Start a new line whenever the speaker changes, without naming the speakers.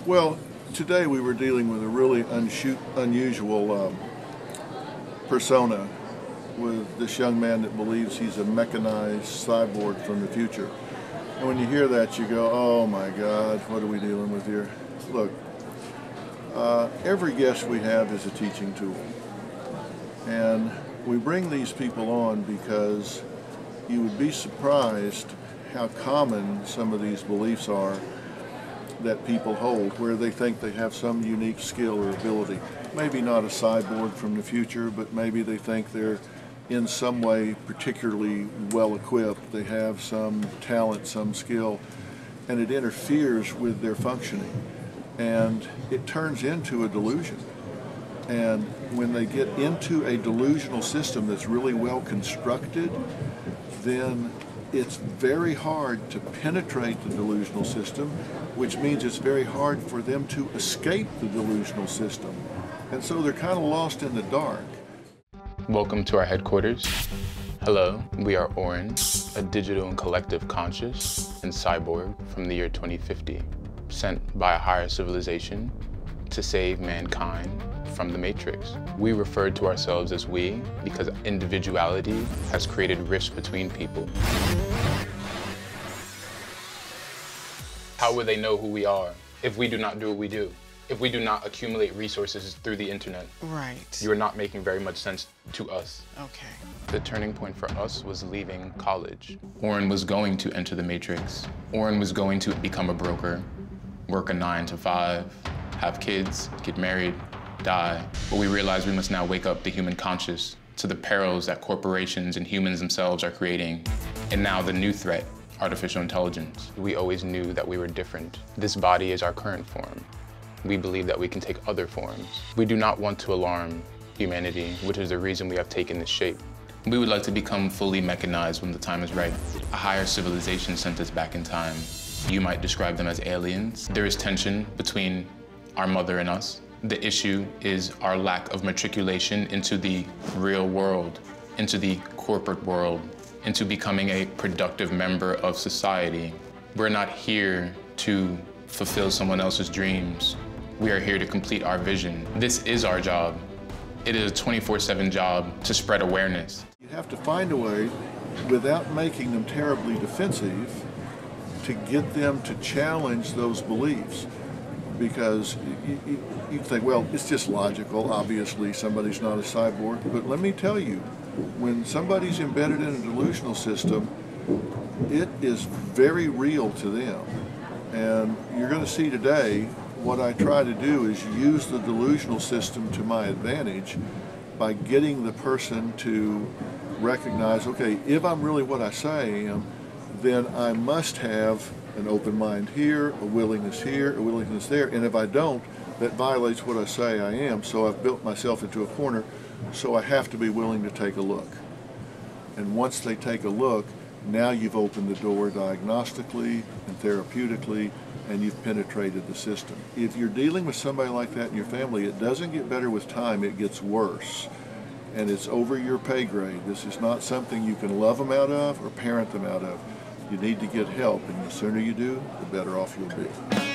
Well, today we were dealing with a really unusual persona with this young man that believes he's a mechanized cyborg from the future. And when you hear that, you go, oh my God, what are we dealing with here? Look, every guest we have is a teaching tool. And we bring these people on because you would be surprised how common some of these beliefs are that people hold, where they think they have some unique skill or ability. Maybe not a cyborg from the future, but maybe they think they're in some way particularly well equipped. They have some talent, some skill, and it interferes with their functioning. And it turns into a delusion. And when they get into a delusional system that's really well constructed, then it's very hard to penetrate the delusional system, which means it's very hard for them to escape the delusional system. And so they're kind of lost in the dark.
Welcome to our headquarters. Hello, we are OWN, a digital and collective conscious and cyborg from the year 2050, sent by a higher civilization to save mankind from the Matrix. We refer to ourselves as we because individuality has created rifts between people. How will they know who we are if we do not do what we do? If we do not accumulate resources through the internet?
Right.
You are not making very much sense to us.
Okay.
The turning point for us was leaving college. OWN was going to enter the Matrix. OWN was going to become a broker, work a 9 to 5, have kids, get married, die. But we realized we must now wake up the human conscious to the perils that corporations and humans themselves are creating. And now the new threat, artificial intelligence. We always knew that we were different. This body is our current form. We believe that we can take other forms. We do not want to alarm humanity, which is the reason we have taken this shape. We would like to become fully mechanized when the time is right. A higher civilization sent us back in time. You might describe them as aliens. There is tension between our mother and us. The issue is our lack of matriculation into the real world, into the corporate world, into becoming a productive member of society. We're not here to fulfill someone else's dreams. We are here to complete our vision. This is our job. It is a 24/7 job to spread awareness.
You have to find a way, without making them terribly defensive, to get them to challenge those beliefs. Because you think, well, it's just logical. Obviously, somebody's not a cyborg. But let me tell you, when somebody's embedded in a delusional system, it is very real to them. And you're going to see today, what I try to do is use the delusional system to my advantage by getting the person to recognize, okay, if I'm really what I say I am, then I must have an open mind here, a willingness there, and if I don't, that violates what I say I am, so I've built myself into a corner, so I have to be willing to take a look. And once they take a look, now you've opened the door diagnostically and therapeutically, and you've penetrated the system. If you're dealing with somebody like that in your family, it doesn't get better with time, it gets worse. And it's over your pay grade. This is not something you can love them out of or parent them out of. You need to get help, and the sooner you do, the better off you'll be.